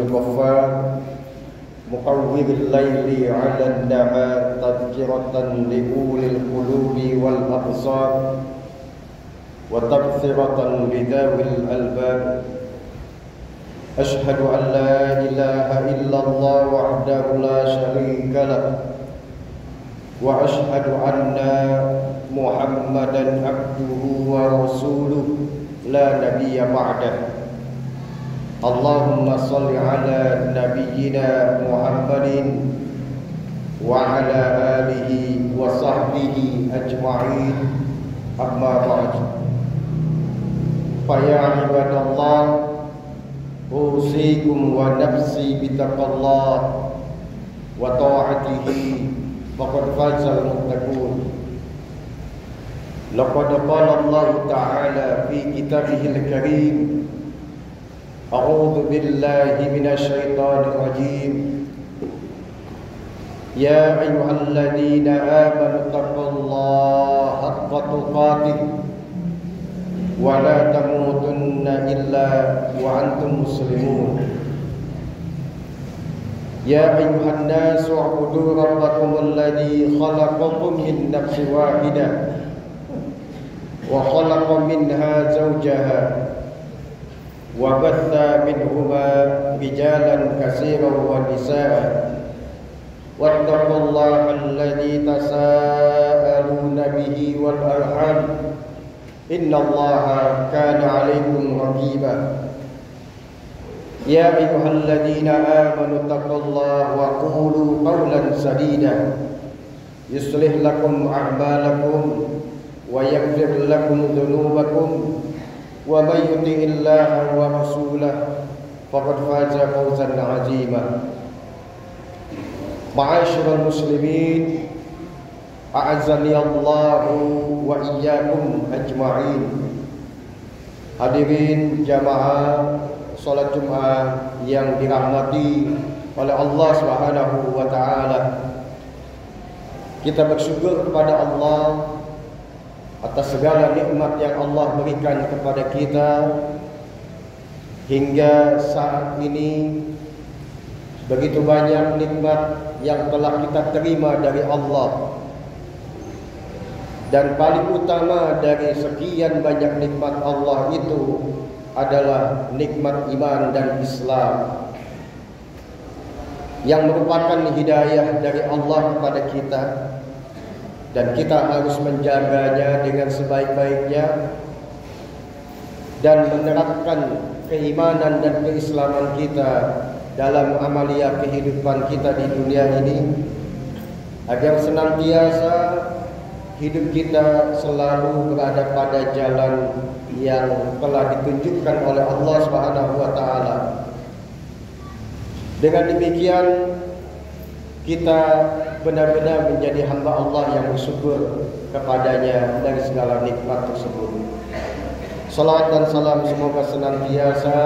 الغفار مقوم الليل على النهار تذكرة لأولي القلوب والأبصار وتبصرة لذوي الألباب. أشهد أن لا إله إلا الله وحده لا شريك له وأشهد أن محمدا عبده ورسوله لا نبي بعده. اللهم صل على نبينا محمد وعلى آله وصحبه أجمعين. أما بعد، فيا عباد الله، أوصيكم ونفسي بتقوى الله وطاعته فقد فاز المتقون. لقد قال الله تعالى في كتابه الكريم: أعوذ بالله من الشيطان الرجيم. يا أيها الذين آمنوا اتقوا الله حق تقاته ولا تموتن إلا وأنتم مسلمون. يا أيها الناس اعبدوا ربكم الذي خلقكم من نفس واحدة وخلق منها زوجها وبث منهما رجالا كثيرا ونساء واتقوا الله الذي تساءلون به والأرحام إن الله كان عليكم رقيبا. يا أيها الذين آمنوا اتقوا الله وقولوا قولا سديدا يصلح لكم أعمالكم ويغفر لكم ذنوبكم ومن يطع الله ورسوله فقد فاز فوزا عظيما. معاشر المسلمين، أعزني الله وإياكم أجمعين. Hadirin jamaah salat Jumat yang dirahmati oleh Allah Subhanahu wa taala. Kita bersyukur kepada Allah atas segala nikmat yang Allah berikan kepada kita hingga saat ini. Begitu banyak nikmat yang telah kita terima dari Allah, dan paling utama dari sekian banyak nikmat Allah itu adalah nikmat iman dan Islam, yang merupakan hidayah dari Allah kepada kita, dan kita harus menjaganya dengan sebaik-baiknya dan menerapkan keimanan dan keislaman kita dalam amalia kehidupan kita di dunia ini, agar senantiasa hidup kita selalu berada pada jalan yang telah ditunjukkan oleh Allah Subhanahu wa taala. Dengan demikian, kita benar-benar menjadi hamba Allah yang bersyukur kepadanya dari segala nikmat tersebut. Salawat dan salam semoga senantiasa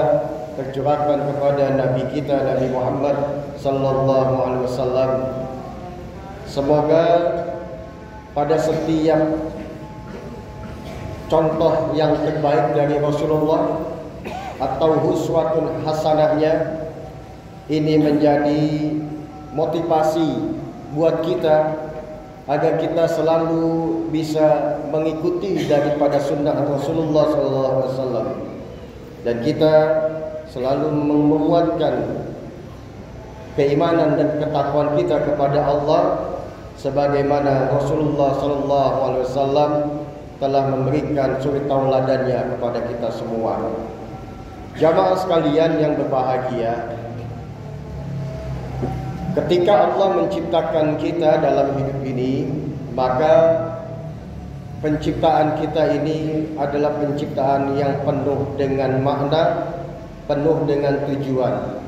tercurahkan kepada Nabi kita, Nabi Muhammad sallallahu alaihi wasallam. Semoga pada setiap contoh yang terbaik dari Rasulullah atau uswatun hasanahnya ini menjadi motivasi buat kita agar kita selalu bisa mengikuti daripada sunnah Rasulullah SAW, dan kita selalu menguatkan keimanan dan ketakwaan kita kepada Allah sebagaimana Rasulullah SAW telah memberikan suri tauladannya kepada kita semua. Jamaah sekalian yang berbahagia, ketika Allah menciptakan kita dalam hidup ini, maka penciptaan kita ini adalah penciptaan yang penuh dengan makna, penuh dengan tujuan.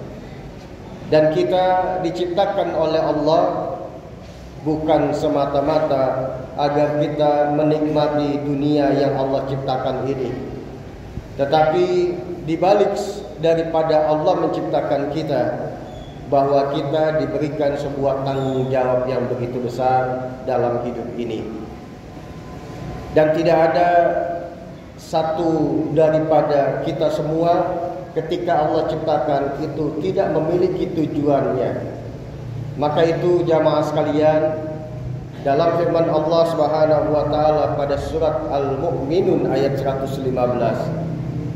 Dan kita diciptakan oleh Allah bukan semata-mata agar kita menikmati dunia yang Allah ciptakan ini, tetapi dibalik daripada Allah menciptakan kita, bahwa kita diberikan sebuah tanggung jawab yang begitu besar dalam hidup ini. Dan tidak ada satu daripada kita semua ketika Allah ciptakan itu tidak memiliki tujuannya. Maka itu jamaah sekalian, dalam firman Allah Subhanahu wa taala pada surat Al-Mu'minun ayat 115,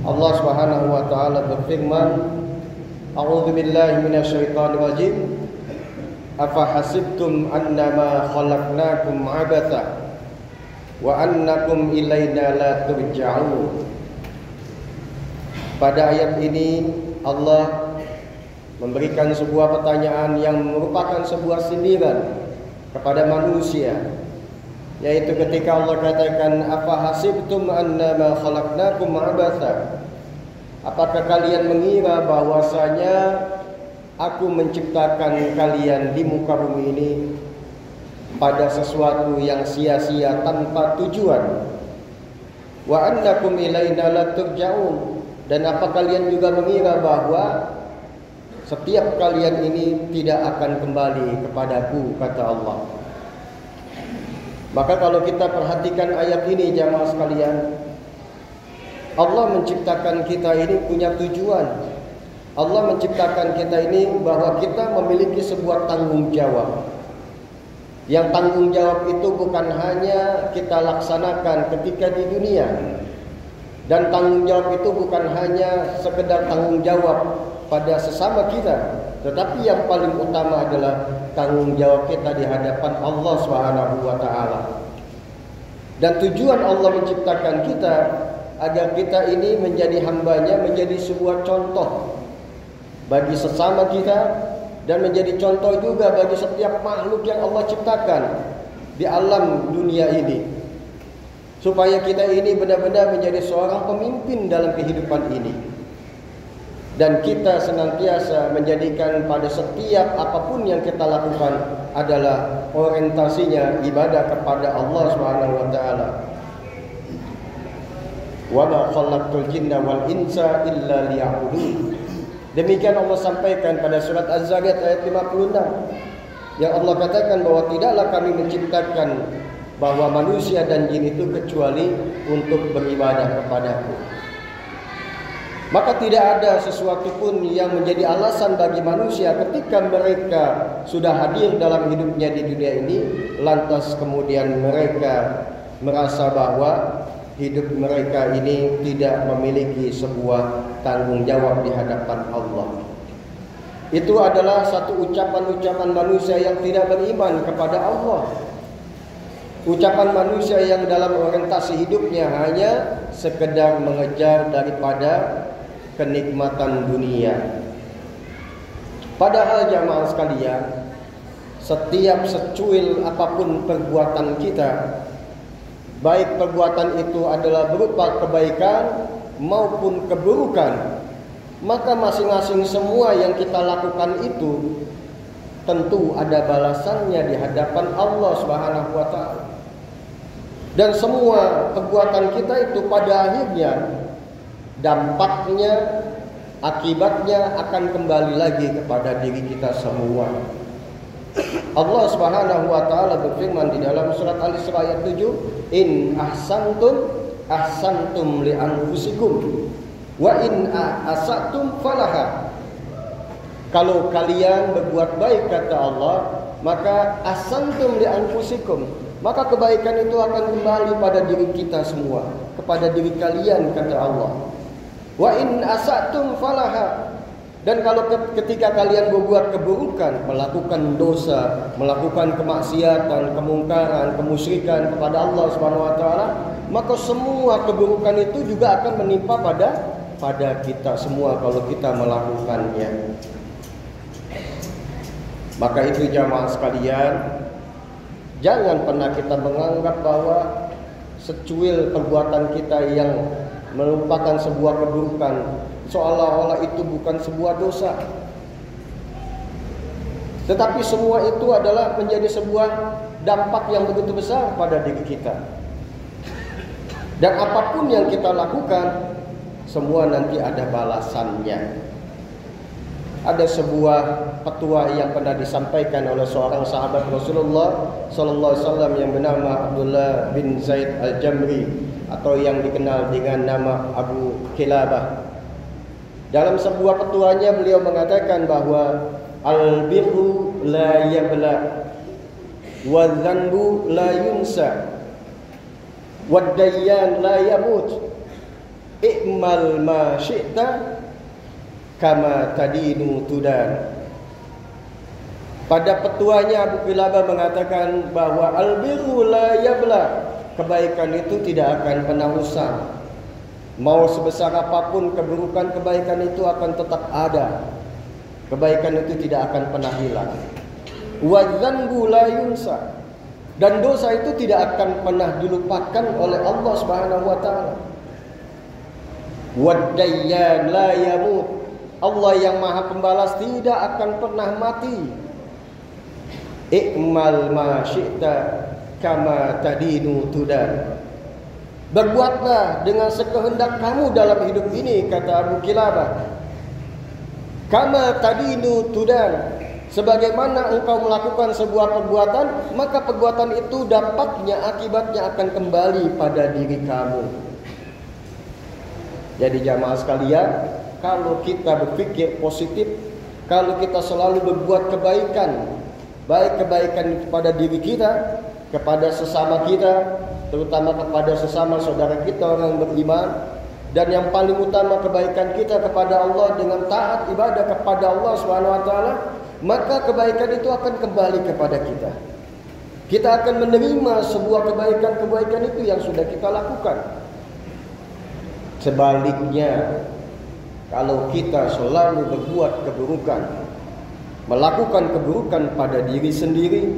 Allah Subhanahu wa taala berfirman, A'udzu billahi minasyaitonir rajim. Afa hasibtum annama khalaqnakum 'abatha wa annakum ilaina la turja'un. Pada ayat ini Allah memberikan sebuah pertanyaan yang merupakan sebuah sindiran kepada manusia, yaitu ketika Allah katakan, apa hasibtum annama khalaqnakum 'abatha, apakah kalian mengira bahwasanya aku menciptakan kalian di muka bumi ini pada sesuatu yang sia-sia tanpa tujuan? Wa annakum ilaina la turja'un, dan apa kalian juga mengira bahwa setiap kalian ini tidak akan kembali kepadaku, kata Allah. Maka kalau kita perhatikan ayat ini jamaah sekalian, Allah menciptakan kita ini punya tujuan. Allah menciptakan kita ini bahwa kita memiliki sebuah tanggung jawab. Yang tanggung jawab itu bukan hanya kita laksanakan ketika di dunia. Dan tanggung jawab itu bukan hanya sekedar tanggung jawab pada sesama kita, tetapi yang paling utama adalah tanggung jawab kita di hadapan Allah Subhanahu wa taala. Dan tujuan Allah menciptakan kita agar kita ini menjadi hambanya, menjadi sebuah contoh bagi sesama kita, dan menjadi contoh juga bagi setiap makhluk yang Allah ciptakan di alam dunia ini, supaya kita ini benar-benar menjadi seorang pemimpin dalam kehidupan ini. Dan kita senantiasa menjadikan pada setiap apapun yang kita lakukan adalah orientasinya ibadah kepada Allah Subhanahu wa taala. Wa ma khalaqtul jinna wal insa illa liya'budun. Demikian Allah sampaikan pada surat Az-Zariyat ayat 56. Yang Allah katakan bahwa tidaklah kami menciptakan bahwa manusia dan jin itu kecuali untuk beribadah kepadaku. Maka tidak ada sesuatu pun yang menjadi alasan bagi manusia ketika mereka sudah hadir dalam hidupnya di dunia ini, lantas kemudian mereka merasa bahwa hidup mereka ini tidak memiliki sebuah tanggung jawab di hadapan Allah. Itu adalah satu ucapan-ucapan manusia yang tidak beriman kepada Allah. Ucapan manusia yang dalam orientasi hidupnya hanya sekedar mengejar daripada kenikmatan dunia. Padahal jamaah sekalian, setiap secuil apapun perbuatan kita, baik perbuatan itu adalah berupa kebaikan maupun keburukan, maka masing-masing semua yang kita lakukan itu tentu ada balasannya di hadapan Allah Subhanahu wa taala. Dan semua perbuatan kita itu pada akhirnya dampaknya, akibatnya akan kembali lagi kepada diri kita semua. Allah Subhanahu wa taala berfirman di dalam surat Al-Isra ayat 7, "In ahsantum ahsantum li anfusikum wa in asatum falaha." Kalau kalian berbuat baik, kata Allah, maka ahsantum li anfusikum, maka kebaikan itu akan kembali pada diri kita semua, kepada diri kalian, kata Allah. Wa in asatum falaha, dan kalau ketika kalian berbuat keburukan, melakukan dosa, melakukan kemaksiatan, kemungkaran, kemusyrikan kepada Allah Subhanahu wa taala, maka semua keburukan itu juga akan menimpa pada kita semua kalau kita melakukannya. Maka itu jamaah sekalian, jangan pernah kita menganggap bahwa secuil perbuatan kita yang merupakan sebuah keburukan seolah-olah itu bukan sebuah dosa. Tetapi semua itu adalah menjadi sebuah dampak yang begitu besar pada diri kita. Dan apapun yang kita lakukan, semua nanti ada balasannya. Ada sebuah petua yang pernah disampaikan oleh seorang sahabat Rasulullah sallallahu alaihi wasallam yang bernama Abdullah bin Zaid Al-Jamri, atau yang dikenal dengan nama Abu Kilabah. Dalam sebuah petuanya beliau mengatakan bahwa al-birru la yabla wa dzanbu la yunsa wa dayyan la yamut i'mal ma syi'ta kama tadinu tudan. Pada petuanya Abu Qilabah mengatakan bahwa al-birru la yabla, kebaikan itu tidak akan pernah usang. Mau sebesar apapun keburukan, kebaikan itu akan tetap ada. Kebaikan itu tidak akan pernah hilang. Wa dzanbu la yunsa, dan dosa itu tidak akan pernah dilupakan oleh Allah Subhanahu wa taala. Wa dayyan la yamut, Allah yang Maha Pembalas tidak akan pernah mati. I'mal ma syi'ta kama tadinu tudan. Berbuatlah dengan sekehendak kamu dalam hidup ini, kata Abu Qilabah. Kama tadinu tudan, sebagaimana engkau melakukan sebuah perbuatan, maka perbuatan itu dapatnya, akibatnya akan kembali pada diri kamu. Jadi jamaah sekalian, kalau kita berpikir positif, kalau kita selalu berbuat kebaikan, baik kebaikan kepada diri kita, kepada sesama kita, terutama kepada sesama saudara kita orang beriman, dan yang paling utama kebaikan kita kepada Allah dengan taat ibadah kepada Allah Subhanahu wa taala, maka kebaikan itu akan kembali kepada kita. Kita akan menerima sebuah kebaikan-kebaikan itu yang sudah kita lakukan. Sebaliknya, kalau kita selalu berbuat keburukan, melakukan keburukan pada diri sendiri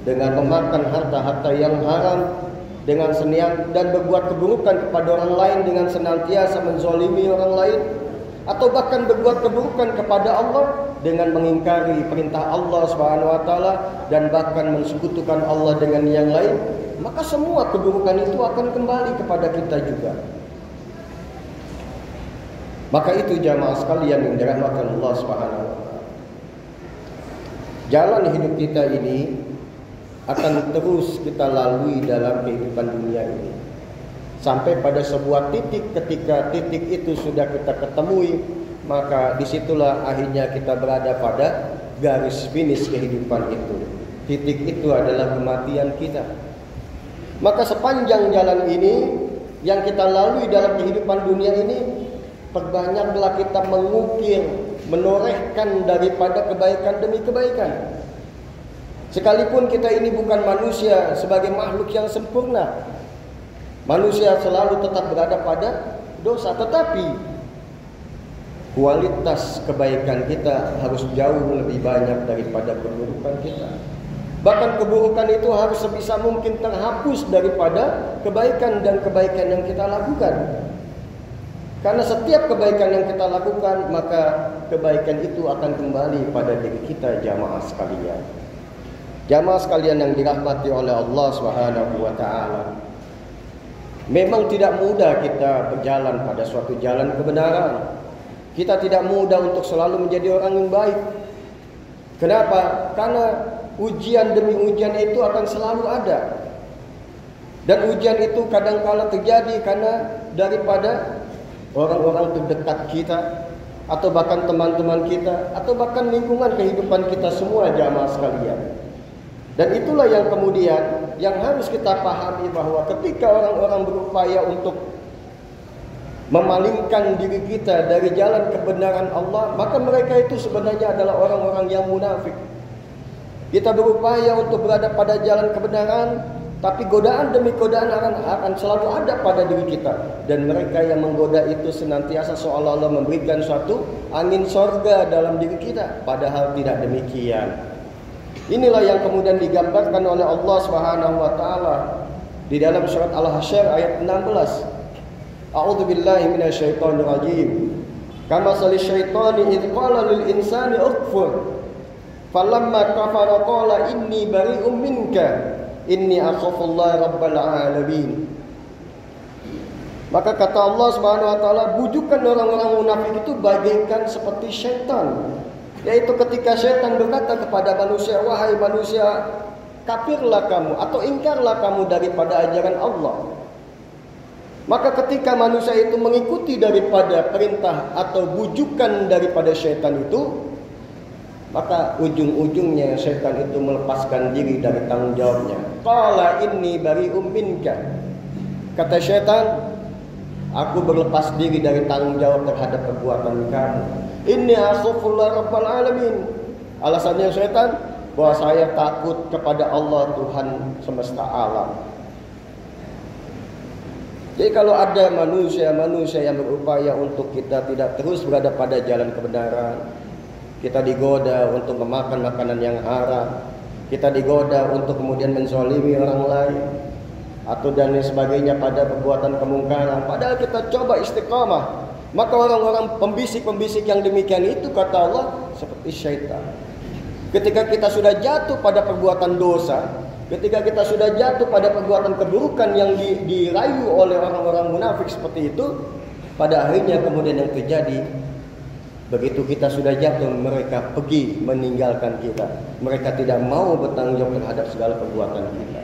dengan memakan harta-harta yang haram, dengan senian, dan berbuat keburukan kepada orang lain dengan senantiasa menzolimi orang lain, atau bahkan berbuat keburukan kepada Allah dengan mengingkari perintah Allah Subhanahu wa taala dan bahkan mensekutukan Allah dengan yang lain, maka semua keburukan itu akan kembali kepada kita juga. Maka itu jamaah sekalian yang dirahmati Allah Subhanahu wa taala, jalan hidup kita ini akan terus kita lalui dalam kehidupan dunia ini, sampai pada sebuah titik. Ketika titik itu sudah kita ketemui, maka disitulah akhirnya kita berada pada garis finish kehidupan itu. Titik itu adalah kematian kita. Maka sepanjang jalan ini yang kita lalui dalam kehidupan dunia ini, perbanyaklah kita mengukir, menorehkan daripada kebaikan demi kebaikan. Sekalipun kita ini bukan manusia sebagai makhluk yang sempurna, manusia selalu tetap berada pada dosa, tetapi kualitas kebaikan kita harus jauh lebih banyak daripada keburukan kita. Bahkan keburukan itu harus sebisa mungkin terhapus daripada kebaikan dan kebaikan yang kita lakukan. Karena setiap kebaikan yang kita lakukan, maka kebaikan itu akan kembali pada diri kita, jamaah sekalian. Jamaah sekalian yang dirahmati oleh Allah Subhanahu wa taala, memang tidak mudah kita berjalan pada suatu jalan kebenaran. Kita tidak mudah untuk selalu menjadi orang yang baik. Kenapa? Karena ujian demi ujian itu akan selalu ada. Dan ujian itu kadang-kala terjadi karena daripada orang-orang terdekat kita, atau bahkan teman-teman kita, atau bahkan lingkungan kehidupan kita semua, jamaah sekalian. Dan itulah yang kemudian yang harus kita pahami, bahwa ketika orang-orang berupaya untuk memalingkan diri kita dari jalan kebenaran Allah, maka mereka itu sebenarnya adalah orang-orang yang munafik. Kita berupaya untuk berada pada jalan kebenaran, tapi godaan demi godaan akan selalu ada pada diri kita. Dan mereka yang menggoda itu senantiasa seolah-olah memberikan suatu angin sorga dalam diri kita, padahal tidak demikian. Inilah yang kemudian digambarkan oleh Allah Subhanahu wa taala di dalam surat Al-Hasyr ayat 16. A'udzubillahi minasyaitonir rajim. Kamatsali syaitani idz qala lil insani ukfur falamma kafara qala inni bari'um minka inni akhafullaha rabbal alamin. Maka kata Allah Subhanahu wa taala, bujukan orang-orang munafik itu bagaikan seperti syaitan. Yaitu ketika syaitan berkata kepada manusia, wahai manusia, kafirlah kamu atau ingkarlah kamu daripada ajaran Allah. Maka ketika manusia itu mengikuti daripada perintah atau bujukan daripada syaitan itu, maka ujung-ujungnya syaitan itu melepaskan diri dari tanggung jawabnya. Qala inni bari'um minka. Kata syaitan, aku berlepas diri dari tanggung jawab terhadap perbuatan kamu. Inni akhafullah rabbal alamin. Alasannya syaitan, bahwa saya takut kepada Allah Tuhan semesta alam. Jadi kalau ada manusia-manusia yang berupaya untuk kita tidak terus berada pada jalan kebenaran, kita digoda untuk memakan makanan yang haram, kita digoda untuk kemudian menzalimi orang lain, atau dan lain sebagainya pada perbuatan kemungkaran, padahal kita coba istiqamah, maka orang-orang pembisik-pembisik yang demikian itu, kata Allah, seperti syaitan. Ketika kita sudah jatuh pada perbuatan dosa, ketika kita sudah jatuh pada perbuatan keburukan yang dirayu oleh orang-orang munafik seperti itu, pada akhirnya kemudian yang terjadi, begitu kita sudah jatuh, mereka pergi meninggalkan kita. Mereka tidak mau bertanggung jawab terhadap segala perbuatan kita.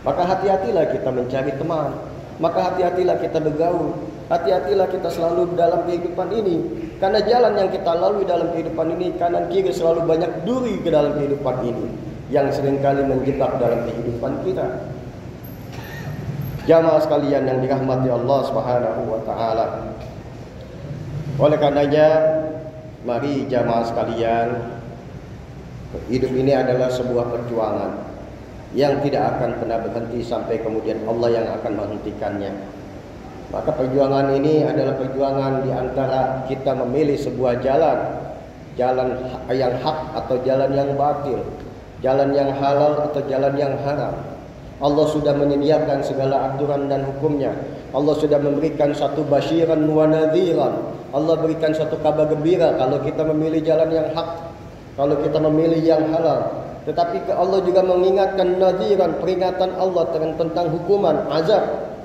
Maka hati-hatilah kita mencari teman, maka hati-hatilah kita bergaul, hati-hatilah kita selalu dalam kehidupan ini. Karena jalan yang kita lalui dalam kehidupan ini, kanan kiri selalu banyak duri ke dalam kehidupan ini, yang seringkali menjebak dalam kehidupan kita. Jamaah sekalian yang dirahmati Allah Subhanahu wa taala. Oleh karenanya, mari jamaah sekalian, hidup ini adalah sebuah perjuangan yang tidak akan pernah berhenti sampai kemudian Allah yang akan menghentikannya. Maka perjuangan ini adalah perjuangan di antara kita memilih sebuah jalan, jalan yang hak atau jalan yang batil, jalan yang halal atau jalan yang haram. Allah sudah menyediakan segala aturan dan hukumnya. Allah sudah memberikan satu basyiran wa nadhiran. Allah berikan satu kabar gembira kalau kita memilih jalan yang hak, kalau kita memilih yang halal. Tetapi Allah juga mengingatkan nadhiran, peringatan Allah tentang hukuman, azab,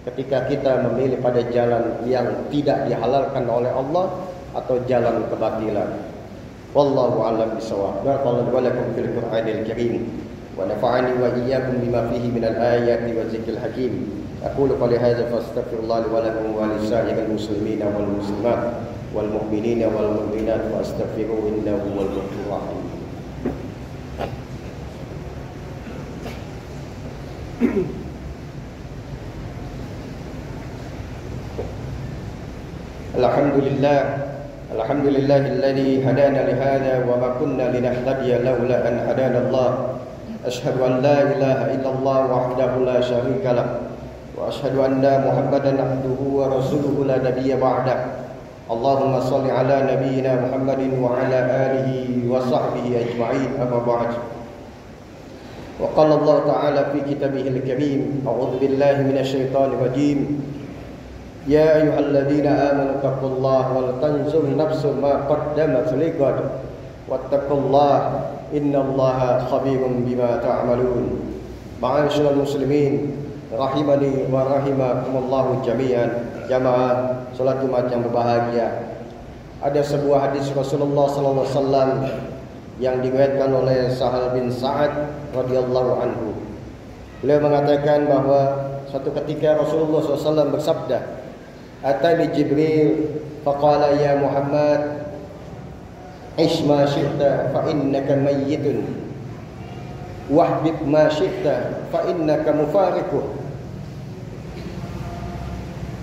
ketika kita memilih pada jalan yang tidak dihalalkan oleh Allah atau jalan kebatilan. Wallahu a'lam bishawab. Barakallahu wa lakum fil Qur'anil Karim wa nafa'ani wa iyyakum bima fihi minal ayati wa dzikril hakim. Aqulu qali hadza fastaghfirullah li wa lakum wa lisa'iril muslimina wal muslimat wal mu'minina wal mu'minat fastaghfiruhu innahu huwal ghafurur rahim. Alhamdulillahilladzi hadana li hadza wa ma kunna linahtadiya laula an hadana Allah. Asyhadu an la ilaha illallah wahdahu la syarika lah wa asyhadu anna Muhammadan abduhu wa rasuluhu la nabiyya ba'dah. Allahumma shalli ala nabiyyina Muhammadin wa ala alihi wa sahbihi ajma'in. Amma ba'd. Wa qala Allah ta'ala fi kitabihil karim, a'udzu billahi minasy syaithanir rajim. Ya ayyuhalladzina amanu taqullaha wal tanzur nafsun ma qaddamat lighad wattaqullaha innallaha khabirum bima ta'malun. Ma'asyiral muslimin rahimani wa rahimakumullah jami'an. Jamaah salat Jumat yang berbahagia. Ada sebuah hadis Rasulullah sallallahu alaihi wasallam yang diriwayatkan oleh Sahal bin Sa'ad radhiyallahu anhu. Beliau mengatakan bahwa suatu ketika Rasulullah SAW bersabda, Atani Jibril faqala ya Muhammad ish ma syi'ta fa innaka mayyitun wahbib ma syi'ta fa innaka mufariquh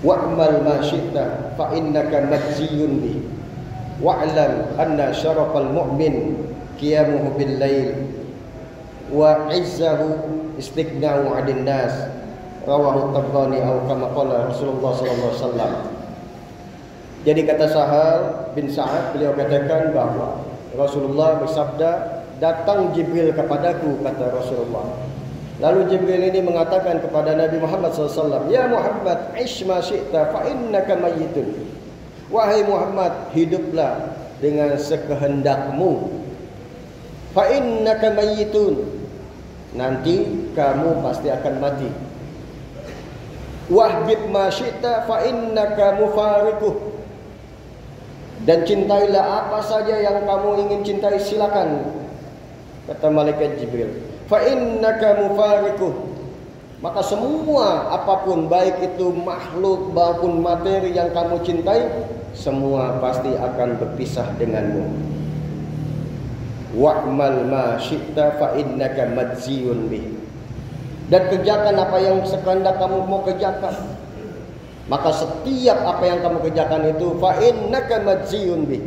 wa'mal ma syi'ta fa innaka majziyun bi wa'lam anna syarafal mu'min qiyamuhu bil lail wa 'izzahu istighna'u 'anil nas. Rawahu Tabrani atau kama qala Rasulullah sallallahu alaihi wasallam. Jadi kata Sahal bin Sa'ad, beliau katakan bahwa Rasulullah bersabda, datang Jibril kepadaku, kata Rasulullah. Lalu Jibril ini mengatakan kepada Nabi Muhammad SAW, ya Muhammad, ish ma syi'ta fa innaka mayyitun. Wahai Muhammad, hiduplah dengan sekehendakmu. Fa innaka mayyitun. Nanti kamu pasti akan mati. Wahbib ma syi'ta fa innaka mufariquh. Dan cintailah apa saja yang kamu ingin cintai, silakan, kata malaikat Jibril. Fa innaka mufariquh. maka semua apapun, baik itu makhluk maupun materi yang kamu cintai, semua pasti akan berpisah denganmu. Wa'mal ma syi'ta fa innaka madziyun bih. Dan kerjakan apa yang sekehendak kamu mau kerjakan, maka setiap apa yang kamu kerjakan itu fa innaka madziyun bih,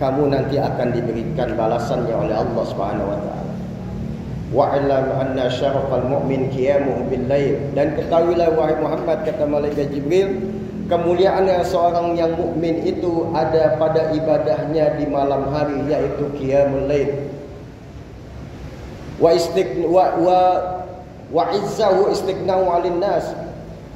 kamu nanti akan diberikan balasannya oleh Allah Subhanahu wa taala. Wa'lam anna syarafal mu'min qiyamuhu bil lail. Dan ketahuilah wahai Muhammad, kata malaikat Jibril, kemuliaan seorang yang mukmin itu ada pada ibadahnya di malam hari, yaitu qiyamul lail. Wa izzahu istighna'u 'alan nas.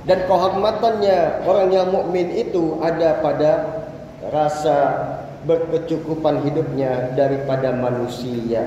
Dan kehormatannya orang yang mukmin itu ada pada rasa berkecukupan hidupnya daripada manusia.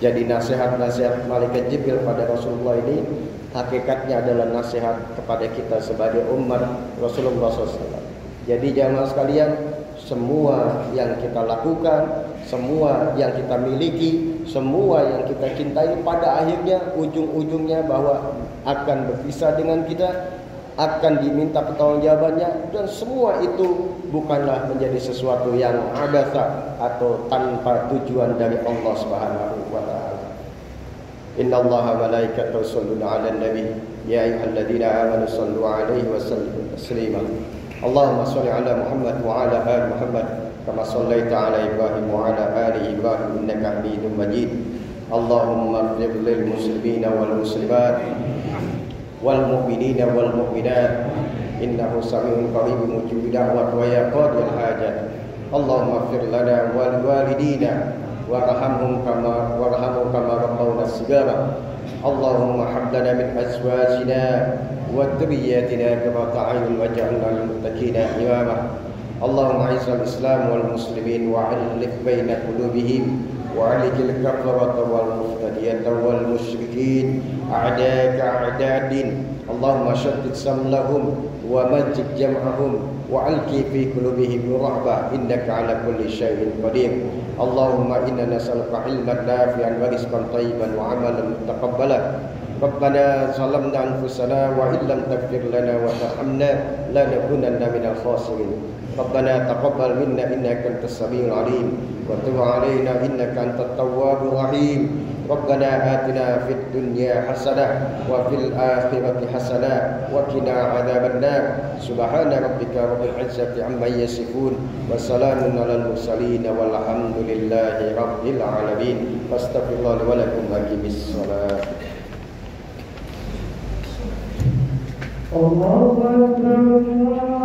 Jadi nasihat-nasihat malaikat Jibril pada Rasulullah ini hakikatnya adalah nasihat kepada kita sebagai umat Rasulullah SAW. Jadi jamaah sekalian, semua yang kita lakukan, semua yang kita miliki, semua yang kita cintai, pada akhirnya ujung-ujungnya bahwa akan berpisah dengan kita, akan diminta pertanggungjawabannya, dan semua itu bukanlah menjadi sesuatu yang abatha atau tanpa tujuan dari Allah Subhanahu wa taala. Innallaha wa malaikatahu yusholluna 'alan nabi ya ayyuhalladzina amanu shallu 'alaihi wa sallimu taslima. Allahumma shalli 'ala Muhammad wa 'ala ali Muhammad kama shallaita 'ala Ibrahim wa 'ala ali Ibrahim innaka Hamidum Majid. Allahumma ighfir lil muslimina wal muslimat wal mu'minina wal mu'minat innahu sami'un qaribun mujibud da'wat wa ya qadil hajat. Allahumma ighfir lana wal walidina warhamhum kama rabbawna shighara. Allahumma hab lana min azwajina wa dhurriyyatina qurrata a'yun waj'alna lil muttaqina imama. Allahumma izzil islam wal muslimin wa 'allif baina qulubihim وعليك الكفرة والمفتدية والمشركين أعداءك أعداء الدين. اللهم شتت شملهم ومزق جمعهم وألقي في قلوبهم الرعب إنك على كل شيء قدير. اللهم إنا نسألك علما نافعا ورزقا طيبا وعملا متقبلا. ربنا ظلمنا أنفسنا وإن لم تغفر لنا وترحمنا لنكونن من الخاسرين. ربنا تقبل منا إنك أنت السميع العليم وتب علينا إنك أنت التواب الرحيم. ربنا آتنا في الدنيا حسنة وفي الآخرة حسنة وقنا عذاب النار. سبحان ربك رب العزة عما يصفون وسلام على المرسلين والحمد لله رب العالمين. فاستغفر الله لي ولكم وأقيموا الصلاة. الله أكبر.